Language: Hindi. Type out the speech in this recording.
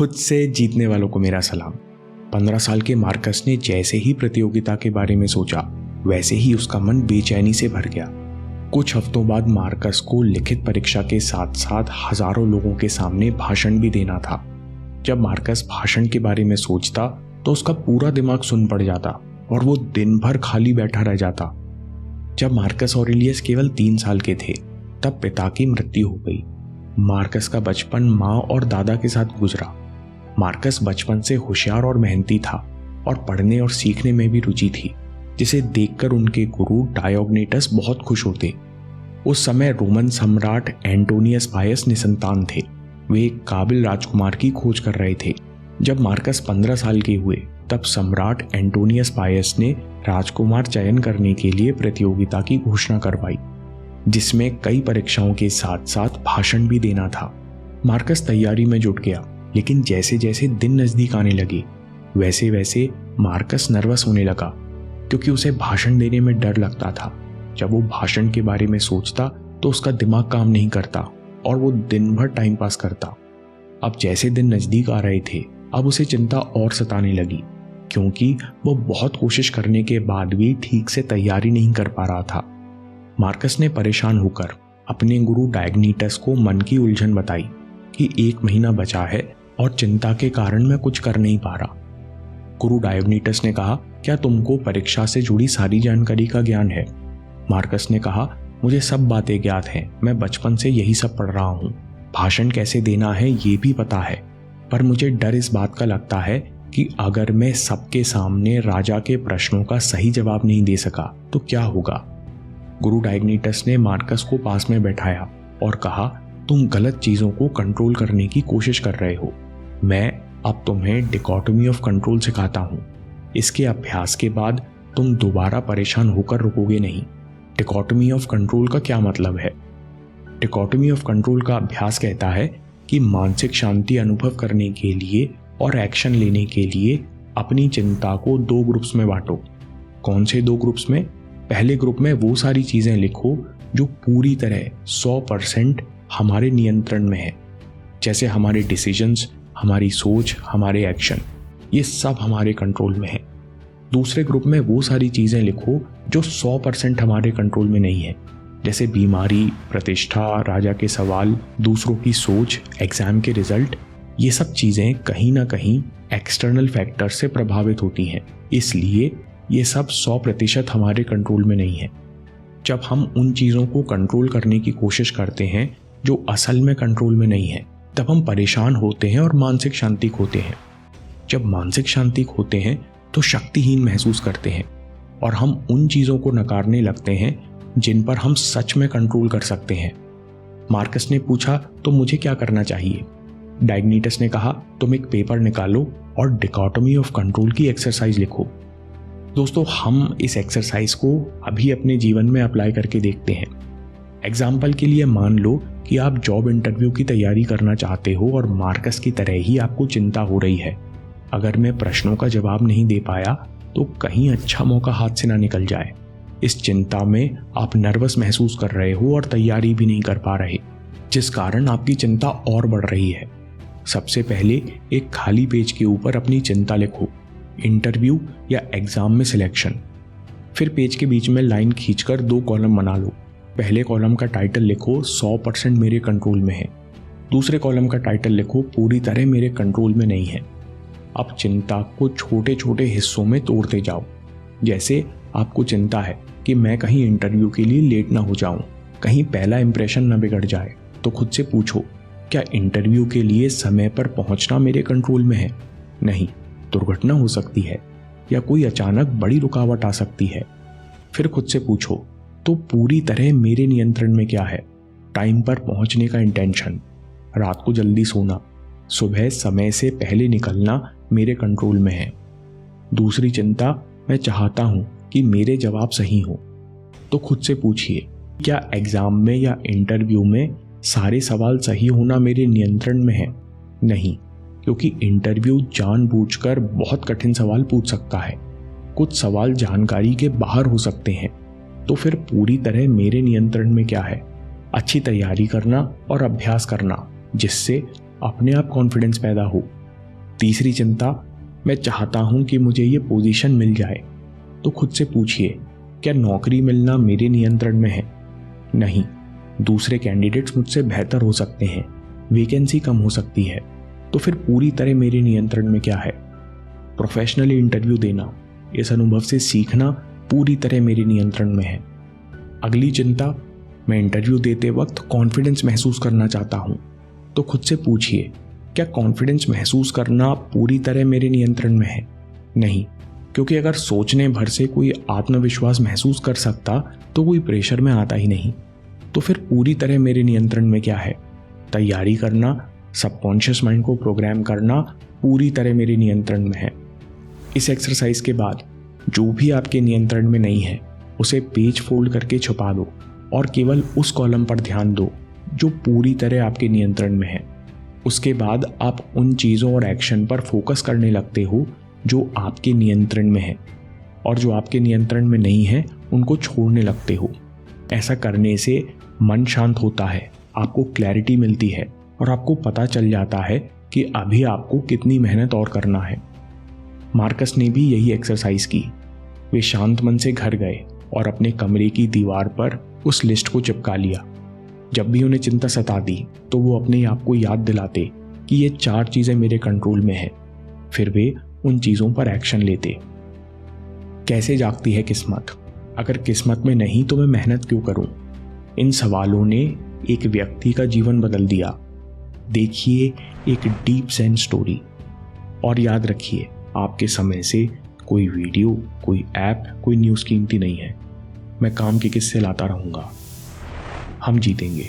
खुद से जीतने वालों को मेरा सलाम। 15 साल के मार्कस ने जैसे ही प्रतियोगिता के बारे में सोचा, वैसे ही उसका मन बेचैनी से भर गया। कुछ हफ्तों बाद मार्कस को लिखित परीक्षा के साथ साथ हजारों लोगों के सामने भाषण भी देना था। जब मार्कस भाषण के बारे में सोचता तो उसका पूरा दिमाग सुन पड़ जाता और वो दिन भर खाली बैठा रह जाता। जब मार्कस ऑरेलियस केवल 3 साल के थे, तब पिता की मृत्यु हो गई। मार्कस का बचपन माँ और दादा के साथ गुजरा। मार्कस बचपन से होशियार और मेहनती था और पढ़ने और सीखने में भी रुचि थी, जिसे देखकर उनके गुरु डायोग्नेटस बहुत खुश होते। उस समय रोमन सम्राट एंटोनियस पायस निसंतान थे। वे एक काबिल राजकुमार की खोज कर रहे थे। जब मार्कस 15 साल के हुए, तब सम्राट एंटोनियस पायस ने राजकुमार चयन करने के लिए प्रतियोगिता की घोषणा करवाई, जिसमें कई परीक्षाओं के साथ साथ भाषण भी देना था। मार्कस तैयारी में जुट गया, लेकिन जैसे जैसे दिन नजदीक आने लगे, वैसे वैसे मार्कस नर्वस होने लगा, क्योंकि उसे भाषण देने में डर लगता था। जब वो भाषण के बारे में सोचता तो उसका दिमाग काम नहीं करता और वो दिन भर टाइम पास करता। अब जैसे दिन नजदीक आ रहे थे, अब उसे चिंता और सताने लगी, क्योंकि वो बहुत कोशिश करने के बाद भी ठीक से तैयारी नहीं कर पा रहा था। मार्कस ने परेशान होकर अपने गुरु डायोग्नेटस को मन की उलझन बताई कि 1 महीना बचा है और चिंता के कारण मैं कुछ कर नहीं पा रहा। गुरु डायोग्नेटस ने कहा, क्या तुमको परीक्षा से जुड़ी सारी जानकारी का ज्ञान है? मार्कस ने कहा, मुझे सब बातें ज्ञात हैं, मैं बचपन से यही सब पढ़ रहा हूँ। भाषण कैसे देना है ये भी पता है, पर मुझे डर इस बात का लगता है कि अगर मैं सबके सामने राजा के प्रश्नों का सही जवाब नहीं दे सका तो क्या होगा। गुरु डायोग्नेटस ने मार्कस को पास में बैठाया और कहा, तुम गलत चीजों को कंट्रोल करने की कोशिश कर रहे हो। मैं अब तुम्हें डिकोटोमी ऑफ कंट्रोल सिखाता हूँ। इसके अभ्यास के बाद तुम दोबारा परेशान होकर रुकोगे नहीं। डिकोटोमी ऑफ कंट्रोल का क्या मतलब है? डिकोटोमी ऑफ कंट्रोल का अभ्यास कहता है कि मानसिक शांति अनुभव करने के लिए और एक्शन लेने के लिए अपनी चिंता को 2 ग्रुप्स में बांटो। कौन से 2 ग्रुप्स में? पहले ग्रुप में वो सारी चीजें लिखो जो पूरी तरह 100% हमारे नियंत्रण में है, जैसे हमारे डिसीजंस, हमारी सोच, हमारे एक्शन, ये सब हमारे कंट्रोल में है। दूसरे ग्रुप में वो सारी चीजें लिखो जो 100% हमारे कंट्रोल में नहीं है, जैसे बीमारी, प्रतिष्ठा, राजा के सवाल, दूसरों की सोच, एग्जाम के रिजल्ट। ये सब चीजें कहीं ना कहीं एक्सटर्नल फैक्टर से प्रभावित होती हैं, इसलिए ये सब 100% हमारे कंट्रोल में नहीं है। जब हम उन चीज़ों को कंट्रोल करने की कोशिश करते हैं जो असल में कंट्रोल में नहीं है, तब हम परेशान होते हैं और मानसिक शांति खोते हैं। जब मानसिक शांति खोते हैं तो शक्तिहीन महसूस करते हैं और हम उन चीज़ों को नकारने लगते हैं जिन पर हम सच में कंट्रोल कर सकते हैं। मार्कस ने पूछा, तो मुझे क्या करना चाहिए? डायोग्नेटस ने कहा, तुम एक पेपर निकालो और डिकोटोमी ऑफ कंट्रोल की एक्सरसाइज लिखो। दोस्तों, हम इस एक्सरसाइज को अभी अपने जीवन में अप्लाई करके देखते हैं। एग्जाम्पल के लिए मान लो कि आप जॉब इंटरव्यू की तैयारी करना चाहते हो और मार्कस की तरह ही आपको चिंता हो रही है, अगर मैं प्रश्नों का जवाब नहीं दे पाया तो कहीं अच्छा मौका हाथ से ना निकल जाए। इस चिंता में आप नर्वस महसूस कर रहे हो और तैयारी भी नहीं कर पा रहे, जिस कारण आपकी चिंता और बढ़ रही है। सबसे पहले एक खाली पेज के ऊपर अपनी चिंता लिखो, इंटरव्यू या एग्जाम में सिलेक्शन। फिर पेज के बीच में लाइन खींचकर 2 कॉलम बना लो। पहले कॉलम का टाइटल लिखो 100% मेरे कंट्रोल में है। दूसरे कॉलम का टाइटल लिखो पूरी तरह मेरे कंट्रोल में नहीं है। अब चिंता को छोटे छोटे हिस्सों में तोड़ते जाओ। जैसे आपको चिंता है कि मैं कहीं इंटरव्यू के लिए लेट ना हो जाऊं, कहीं पहला इंप्रेशन ना बिगड़ जाए, तो खुद से पूछो, क्या इंटरव्यू के लिए समय पर पहुंचना मेरे कंट्रोल में है? नहीं, दुर्घटना हो सकती है या कोई अचानक बड़ी रुकावट आ सकती है। फिर खुद से पूछो, तो पूरी तरह मेरे नियंत्रण में क्या है? टाइम पर पहुंचने का इंटेंशन, रात को जल्दी सोना, सुबह समय से पहले निकलना मेरे कंट्रोल में है। दूसरी चिंता, मैं चाहता हूं कि मेरे जवाब सही हो। तो खुद से पूछिए, क्या एग्जाम में या इंटरव्यू में सारे सवाल सही होना मेरे नियंत्रण में है? नहीं, क्योंकि इंटरव्यू जानबूझकर बहुत कठिन सवाल पूछ सकता है। कुछ सवाल जानकारी के बाहर हो सकते हैं। तो फिर पूरी तरह मेरे नियंत्रण में क्या है? अच्छी तैयारी करना और अभ्यास करना, जिससे अपने आप कॉन्फिडेंस पैदा हो। तीसरी चिंता, मैं चाहता हूं कि मुझे ये पोजीशन मिल जाए। तो खुद से पूछिए, क्या नौकरी मिलना मेरे नियंत्रण में है? नहीं, दूसरे कैंडिडेट्स मुझसे बेहतर हो सकते हैं, वैकेंसी कम हो सकती है। तो फिर पूरी तरह मेरे नियंत्रण में क्या है? प्रोफेशनली इंटरव्यू देना, इस अनुभव से सीखना पूरी तरह मेरे नियंत्रण में है। अगली चिंता, मैं इंटरव्यू देते वक्त कॉन्फिडेंस महसूस करना चाहता हूं। तो खुद से पूछिए, क्या कॉन्फिडेंस महसूस करना पूरी तरह मेरे नियंत्रण में है? नहीं, क्योंकि अगर सोचने भर से कोई आत्मविश्वास महसूस कर सकता तो कोई प्रेशर में आता ही नहीं। तो फिर पूरी तरह मेरे नियंत्रण में क्या है? तैयारी करना, सबकॉन्शियस माइंड को प्रोग्राम करना पूरी तरह मेरे नियंत्रण में है। इस एक्सरसाइज के बाद जो भी आपके नियंत्रण में नहीं है उसे पेज फोल्ड करके छुपा दो और केवल उस कॉलम पर ध्यान दो जो पूरी तरह आपके नियंत्रण में है। उसके बाद आप उन चीज़ों और एक्शन पर फोकस करने लगते हो जो आपके नियंत्रण में है, और जो आपके नियंत्रण में नहीं है उनको छोड़ने लगते हो। ऐसा करने से मन शांत होता है, आपको क्लैरिटी मिलती है और आपको पता चल जाता है कि अभी आपको कितनी मेहनत और करना है। मार्कस ने भी यही एक्सरसाइज की। वे शांत मन से घर गए और अपने कमरे की दीवार पर उस लिस्ट को चिपका लिया। जब भी उन्हें चिंता सताती तो वो अपने आप को याद दिलाते कि ये 4 चीज़ें मेरे कंट्रोल में है, फिर वे उन चीज़ों पर एक्शन लेते। कैसे जागती है किस्मत? अगर किस्मत में नहीं तो मैं मेहनत क्यों करूं? इन सवालों ने एक व्यक्ति का जीवन बदल दिया। देखिए एक डीप सेंस स्टोरी। और याद रखिए, आपके समय से कोई वीडियो, कोई ऐप, कोई न्यूज़ कीमती नहीं है। मैं काम के किस्से लाता रहूँगा। हम जीतेंगे।